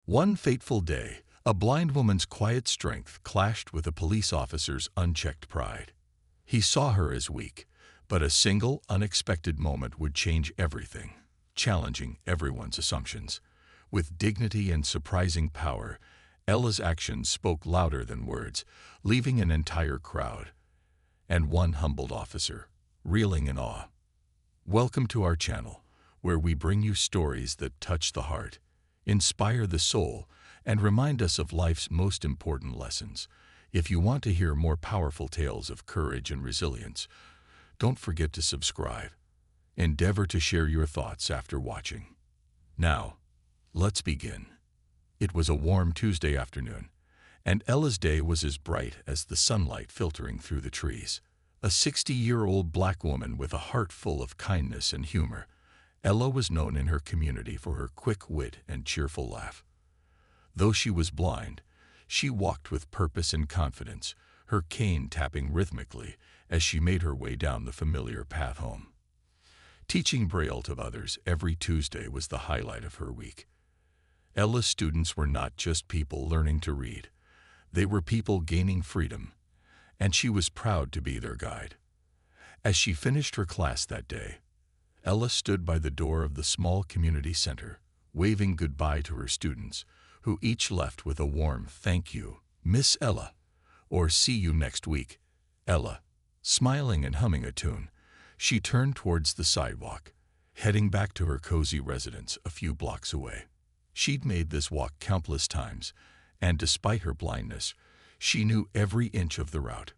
One fateful day, a blind woman's quiet strength clashed with a police officer's unchecked pride. He saw her as weak, but a single, unexpected moment would change everything, challenging everyone's assumptions. With dignity and surprising power, Ella's actions spoke louder than words, leaving an entire crowd, and one humbled officer, reeling in awe. Welcome to our channel, where we bring you stories that touch the heart, inspire the soul, and remind us of life's most important lessons. If you want to hear more powerful tales of courage and resilience, don't forget to subscribe. Endeavor to share your thoughts after watching. Now, let's begin. It was a warm Tuesday afternoon, and Ella's day was as bright as the sunlight filtering through the trees. A 60-year-old black woman with a heart full of kindness and humor, Ella was known in her community for her quick wit and cheerful laugh. Though she was blind, she walked with purpose and confidence, her cane tapping rhythmically as she made her way down the familiar path home. Teaching Braille to others every Tuesday was the highlight of her week. Ella's students were not just people learning to read. They were people gaining freedom, and she was proud to be their guide. As she finished her class that day, Ella stood by the door of the small community center, waving goodbye to her students, who each left with a warm "Thank you, Miss Ella," or "See you next week, Ella." Smiling and humming a tune, she turned towards the sidewalk, heading back to her cozy residence a few blocks away. She'd made this walk countless times, and despite her blindness, she knew every inch of the route.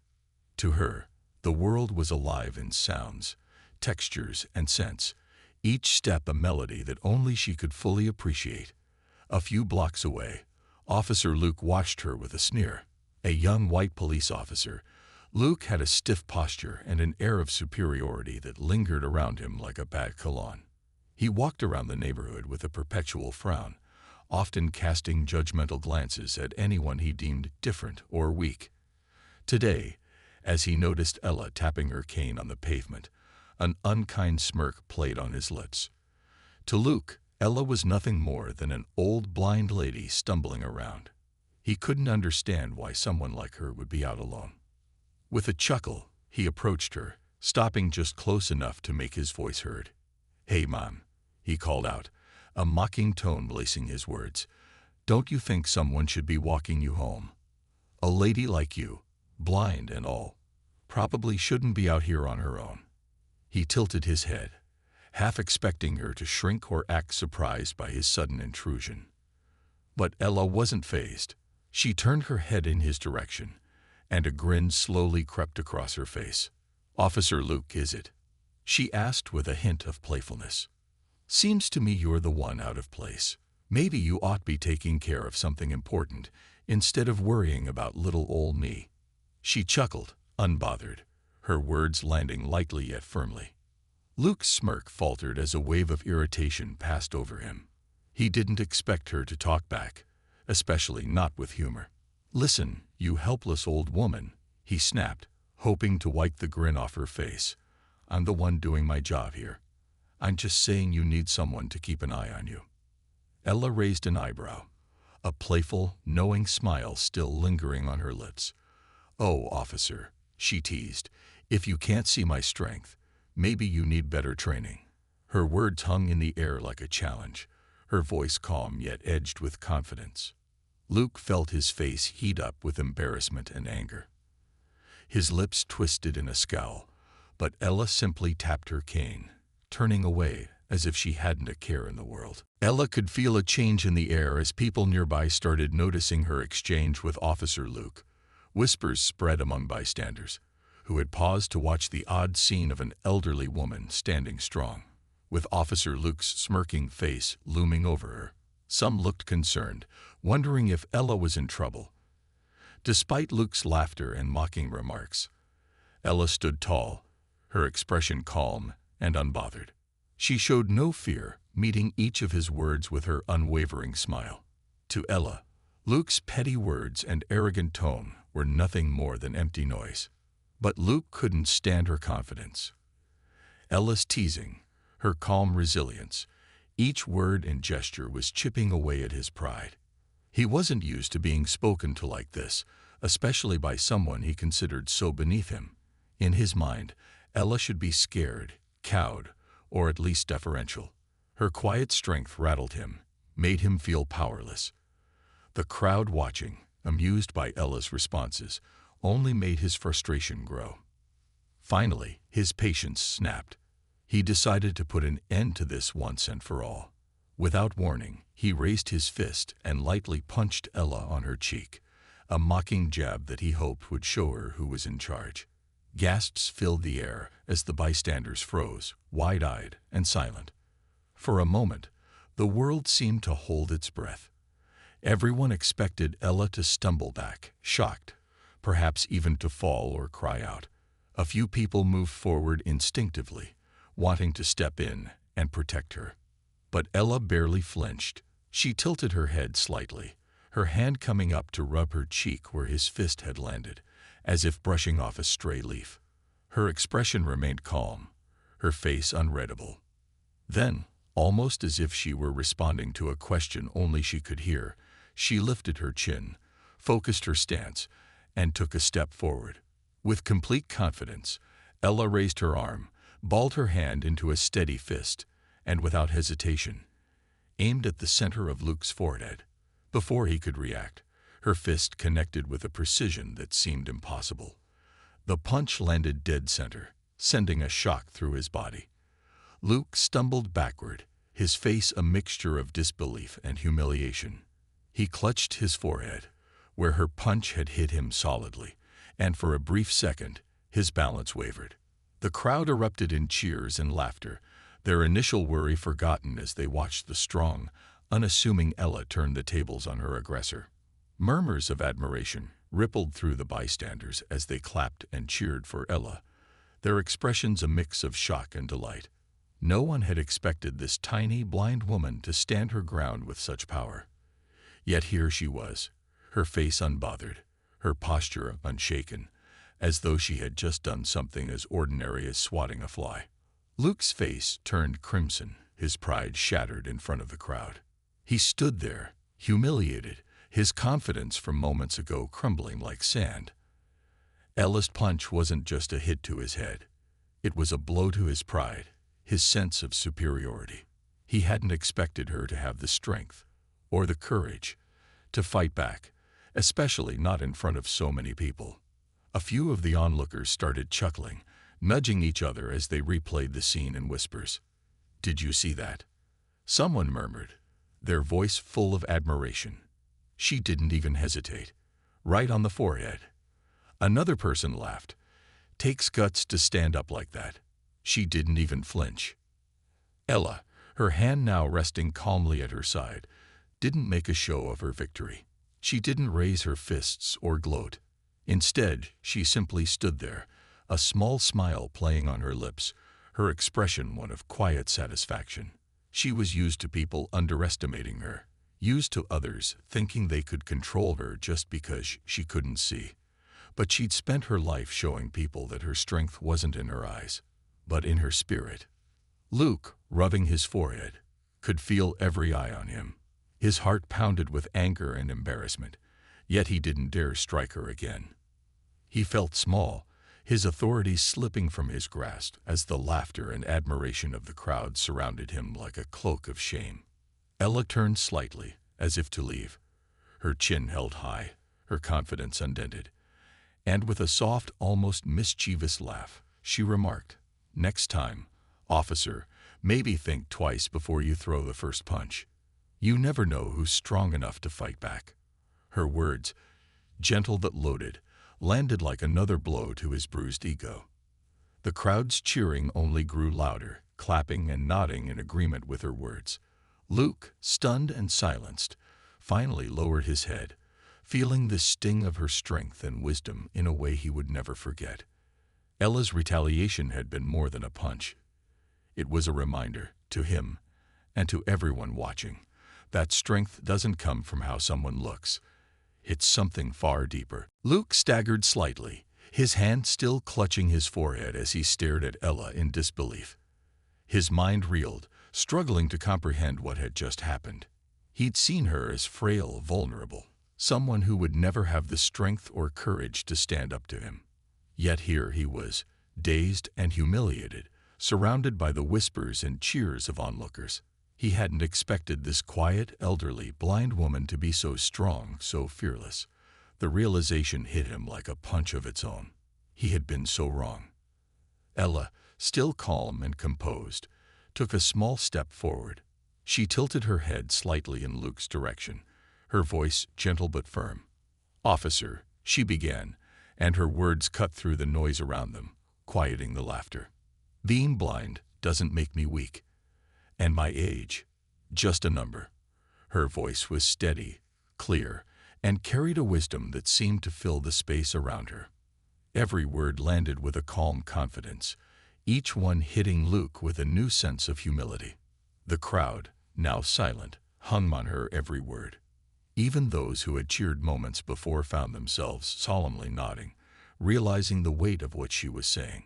To her, the world was alive in sounds, textures, and scents, each step a melody that only she could fully appreciate. A few blocks away, Officer Luke watched her with a sneer. A young white police officer, Luke had a stiff posture and an air of superiority that lingered around him like a bad cologne. He walked around the neighborhood with a perpetual frown, often casting judgmental glances at anyone he deemed different or weak. Today, as he noticed Ella tapping her cane on the pavement, an unkind smirk played on his lips. To Luke, Ella was nothing more than an old blind lady stumbling around. He couldn't understand why someone like her would be out alone. With a chuckle, he approached her, stopping just close enough to make his voice heard. "Hey, Mom," he called out, a mocking tone lacing his words. "Don't you think someone should be walking you home? A lady like you, blind and all, probably shouldn't be out here on her own." He tilted his head, half expecting her to shrink or act surprised by his sudden intrusion. But Ella wasn't fazed. She turned her head in his direction, and a grin slowly crept across her face. "Officer Luke, is it?" she asked with a hint of playfulness. "Seems to me you're the one out of place. Maybe you ought be taking care of something important instead of worrying about little old me." She chuckled, unbothered, her words landing lightly yet firmly. Luke's smirk faltered as a wave of irritation passed over him. He didn't expect her to talk back, especially not with humor. "Listen, you helpless old woman," he snapped, hoping to wipe the grin off her face. "I'm the one doing my job here. I'm just saying you need someone to keep an eye on you." Ella raised an eyebrow, a playful, knowing smile still lingering on her lips. "Oh, officer," she teased, "if you can't see my strength, maybe you need better training." Her words hung in the air like a challenge, her voice calm yet edged with confidence. Luke felt his face heat up with embarrassment and anger. His lips twisted in a scowl, but Ella simply tapped her cane, turning away as if she hadn't a care in the world. Ella could feel a change in the air as people nearby started noticing her exchange with Officer Luke. Whispers spread among bystanders, who had paused to watch the odd scene of an elderly woman standing strong, with Officer Luke's smirking face looming over her. Some looked concerned, wondering if Ella was in trouble. Despite Luke's laughter and mocking remarks, Ella stood tall, her expression calm and unbothered. She showed no fear, meeting each of his words with her unwavering smile. To Ella, Luke's petty words and arrogant tone were nothing more than empty noise. But Luke couldn't stand her confidence. Ella's teasing, her calm resilience, each word and gesture was chipping away at his pride. He wasn't used to being spoken to like this, especially by someone he considered so beneath him. In his mind, Ella should be scared, cowed, or at least deferential. Her quiet strength rattled him, made him feel powerless. The crowd watching, amused by Ella's responses, only made his frustration grow. Finally, his patience snapped. He decided to put an end to this once and for all. Without warning, he raised his fist and lightly punched Ella on her cheek, a mocking jab that he hoped would show her who was in charge. Gasps filled the air as the bystanders froze, wide-eyed and silent. For a moment, the world seemed to hold its breath. Everyone expected Ella to stumble back, shocked, perhaps even to fall or cry out. A few people moved forward instinctively, wanting to step in and protect her. But Ella barely flinched. She tilted her head slightly, her hand coming up to rub her cheek where his fist had landed, as if brushing off a stray leaf. Her expression remained calm, her face unreadable. Then, almost as if she were responding to a question only she could hear, she lifted her chin, focused her stance, and took a step forward. With complete confidence, Ella raised her arm, balled her hand into a steady fist, and without hesitation, aimed at the center of Luke's forehead. Before he could react, her fist connected with a precision that seemed impossible. The punch landed dead center, sending a shock through his body. Luke stumbled backward, his face a mixture of disbelief and humiliation. He clutched his forehead, where her punch had hit him solidly, and for a brief second, his balance wavered. The crowd erupted in cheers and laughter, their initial worry forgotten as they watched the strong, unassuming Ella turn the tables on her aggressor. Murmurs of admiration rippled through the bystanders as they clapped and cheered for Ella, their expressions a mix of shock and delight. No one had expected this tiny, blind woman to stand her ground with such power. Yet here she was, her face unbothered, her posture unshaken, as though she had just done something as ordinary as swatting a fly. Luke's face turned crimson, his pride shattered in front of the crowd. He stood there, humiliated, his confidence from moments ago crumbling like sand. Ella's punch wasn't just a hit to his head. It was a blow to his pride, his sense of superiority. He hadn't expected her to have the strength, or the courage, to fight back, especially not in front of so many people. A few of the onlookers started chuckling, nudging each other as they replayed the scene in whispers. "Did you see that?" Someone murmured, their voice full of admiration. "She didn't even hesitate. Right on the forehead." Another person laughed. "Takes guts to stand up like that. She didn't even flinch." Ella, her hand now resting calmly at her side, didn't make a show of her victory. She didn't raise her fists or gloat. Instead, she simply stood there, a small smile playing on her lips, her expression one of quiet satisfaction. She was used to people underestimating her, used to others thinking they could control her just because she couldn't see. But she'd spent her life showing people that her strength wasn't in her eyes, but in her spirit. Luke, rubbing his forehead, could feel every eye on him. His heart pounded with anger and embarrassment, yet he didn't dare strike her again. He felt small, his authority slipping from his grasp as the laughter and admiration of the crowd surrounded him like a cloak of shame. Ella turned slightly, as if to leave, her chin held high, her confidence undented, and with a soft, almost mischievous laugh, she remarked, "Next time, officer, maybe think twice before you throw the first punch. You never know who's strong enough to fight back." Her words, gentle but loaded, landed like another blow to his bruised ego. The crowd's cheering only grew louder, clapping and nodding in agreement with her words. Luke, stunned and silenced, finally lowered his head, feeling the sting of her strength and wisdom in a way he would never forget. Ella's retaliation had been more than a punch. It was a reminder, to him, and to everyone watching, that strength doesn't come from how someone looks. It's something far deeper. Luke staggered slightly, his hand still clutching his forehead as he stared at Ella in disbelief. His mind reeled, struggling to comprehend what had just happened. He'd seen her as frail, vulnerable, someone who would never have the strength or courage to stand up to him. Yet here he was, dazed and humiliated, surrounded by the whispers and cheers of onlookers. He hadn't expected this quiet, elderly, blind woman to be so strong, so fearless. The realization hit him like a punch of its own. He had been so wrong. Ella, still calm and composed, took a small step forward. She tilted her head slightly in Luke's direction, her voice gentle but firm. "Officer," she began, and her words cut through the noise around them, quieting the laughter. "Being blind doesn't make me weak. And my age, just a number." Her voice was steady, clear, and carried a wisdom that seemed to fill the space around her. Every word landed with a calm confidence, each one hitting Luke with a new sense of humility. The crowd, now silent, hung on her every word. Even those who had cheered moments before found themselves solemnly nodding, realizing the weight of what she was saying.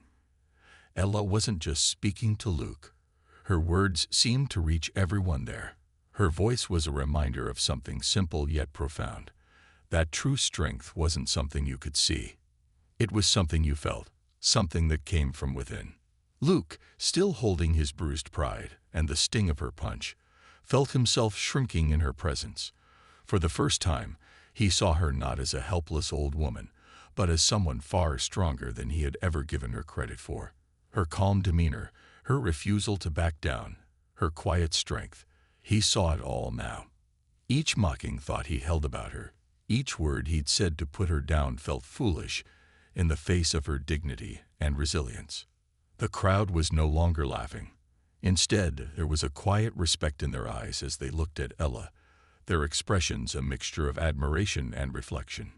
Ella wasn't just speaking to Luke. Her words seemed to reach everyone there. Her voice was a reminder of something simple yet profound. That true strength wasn't something you could see. It was something you felt, something that came from within. Luke, still holding his bruised pride and the sting of her punch, felt himself shrinking in her presence. For the first time, he saw her not as a helpless old woman, but as someone far stronger than he had ever given her credit for. Her calm demeanor, her refusal to back down, her quiet strength, he saw it all now. Each mocking thought he held about her, each word he'd said to put her down felt foolish in the face of her dignity and resilience. The crowd was no longer laughing. Instead, there was a quiet respect in their eyes as they looked at Ella, their expressions a mixture of admiration and reflection.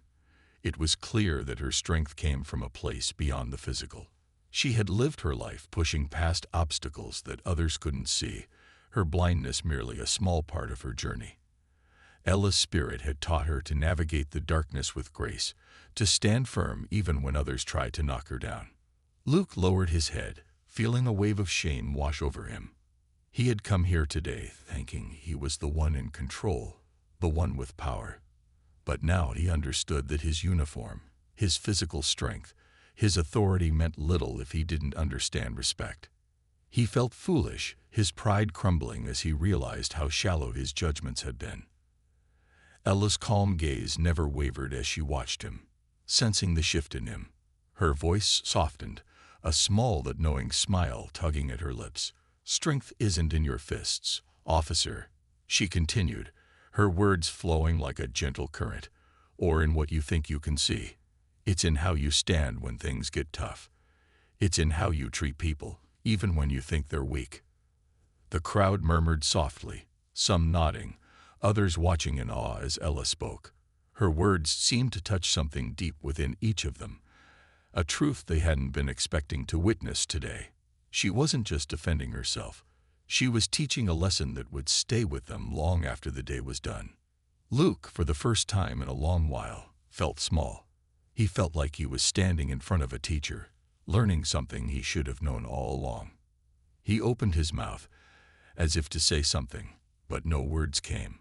It was clear that her strength came from a place beyond the physical. She had lived her life pushing past obstacles that others couldn't see, her blindness merely a small part of her journey. Ella's spirit had taught her to navigate the darkness with grace, to stand firm even when others tried to knock her down. Luke lowered his head, feeling a wave of shame wash over him. He had come here today thinking he was the one in control, the one with power. But now he understood that his uniform, his physical strength, his authority meant little if he didn't understand respect. He felt foolish, his pride crumbling as he realized how shallow his judgments had been. Ella's calm gaze never wavered as she watched him, sensing the shift in him. Her voice softened, a small but knowing smile tugging at her lips. "Strength isn't in your fists, officer," she continued, her words flowing like a gentle current, "or in what you think you can see. It's in how you stand when things get tough. It's in how you treat people, even when you think they're weak." The crowd murmured softly, some nodding, others watching in awe as Ella spoke. Her words seemed to touch something deep within each of them, a truth they hadn't been expecting to witness today. She wasn't just defending herself. She was teaching a lesson that would stay with them long after the day was done. Luke, for the first time in a long while, felt small. He felt like he was standing in front of a teacher, learning something he should have known all along. He opened his mouth, as if to say something, but no words came.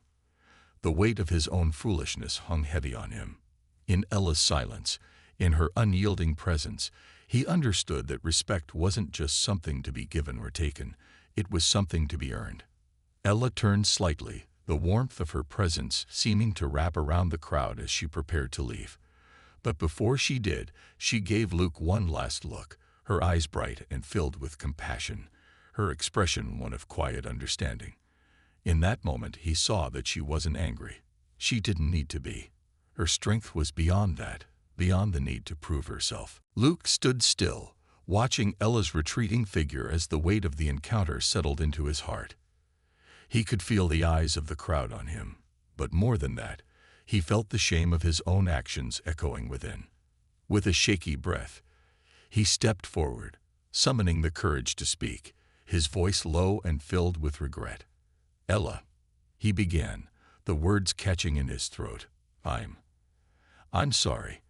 The weight of his own foolishness hung heavy on him. In Ella's silence, in her unyielding presence, he understood that respect wasn't just something to be given or taken, it was something to be earned. Ella turned slightly, the warmth of her presence seeming to wrap around the crowd as she prepared to leave. But before she did, she gave Luke one last look, her eyes bright and filled with compassion, her expression one of quiet understanding. In that moment, he saw that she wasn't angry. She didn't need to be. Her strength was beyond that, beyond the need to prove herself. Luke stood still, watching Ella's retreating figure as the weight of the encounter settled into his heart. He could feel the eyes of the crowd on him, but more than that, he felt the shame of his own actions echoing within. With a shaky breath, he stepped forward, summoning the courage to speak, his voice low and filled with regret. "Ella," he began, the words catching in his throat. I'm sorry.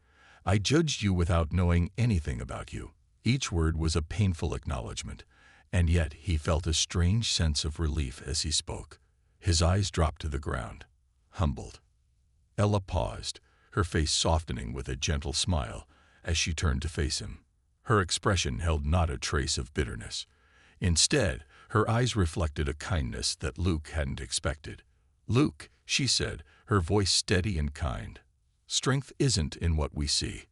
I judged you without knowing anything about you." Each word was a painful acknowledgement, and yet he felt a strange sense of relief as he spoke. His eyes dropped to the ground, humbled. Ella paused, her face softening with a gentle smile as she turned to face him. Her expression held not a trace of bitterness. Instead, her eyes reflected a kindness that Luke hadn't expected. "Luke," she said, her voice steady and kind, "strength isn't in what we see.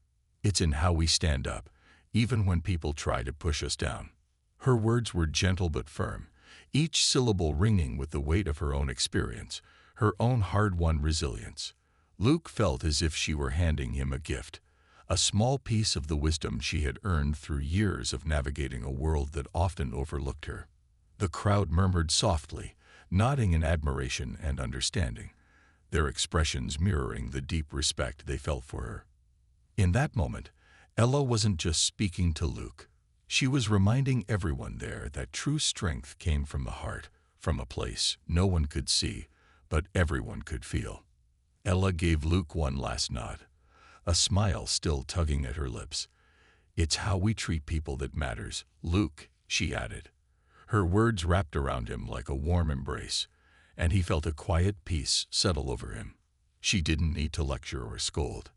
It's in how we stand up, even when people try to push us down." Her words were gentle but firm, each syllable ringing with the weight of her own experience, her own hard-won resilience. Luke felt as if she were handing him a gift, a small piece of the wisdom she had earned through years of navigating a world that often overlooked her. The crowd murmured softly, nodding in admiration and understanding, their expressions mirroring the deep respect they felt for her. In that moment, Ella wasn't just speaking to Luke. She was reminding everyone there that true strength came from the heart, from a place no one could see, but everyone could feel. Ella gave Luke one last nod, a smile still tugging at her lips. "It's how we treat people that matters, Luke," she added. Her words wrapped around him like a warm embrace, and he felt a quiet peace settle over him. She didn't need to lecture or scold.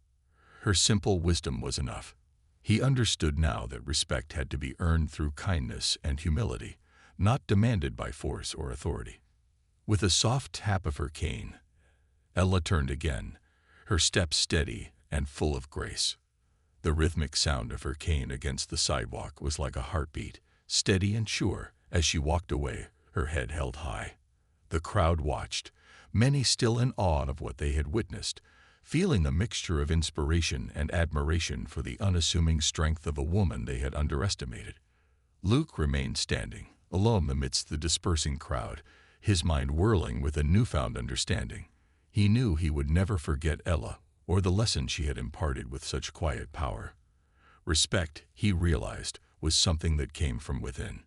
Her simple wisdom was enough. He understood now that respect had to be earned through kindness and humility, not demanded by force or authority. With a soft tap of her cane, Ella turned again, her steps steady and full of grace. The rhythmic sound of her cane against the sidewalk was like a heartbeat, steady and sure. As she walked away, her head held high. The crowd watched, many still in awe of what they had witnessed, feeling a mixture of inspiration and admiration for the unassuming strength of a woman they had underestimated. Luke remained standing, alone amidst the dispersing crowd, his mind whirling with a newfound understanding. He knew he would never forget Ella or the lesson she had imparted with such quiet power. Respect, he realized, was something that came from within.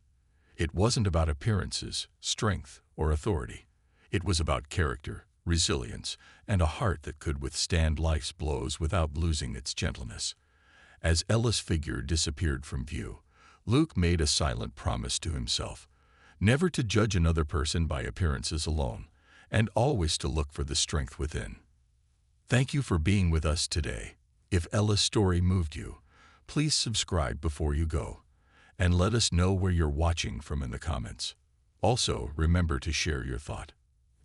It wasn't about appearances, strength, or authority. It was about character, resilience, and a heart that could withstand life's blows without losing its gentleness. As Ella's figure disappeared from view, Luke made a silent promise to himself, never to judge another person by appearances alone, and always to look for the strength within. Thank you for being with us today. If Ella's story moved you, please subscribe before you go, and let us know where you're watching from in the comments. Also, remember to share your thought.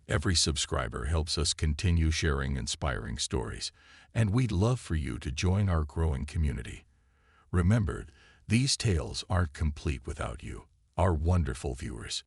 Every subscriber helps us continue sharing inspiring stories, and we'd love for you to join our growing community. Remember, these tales aren't complete without you, our wonderful viewers.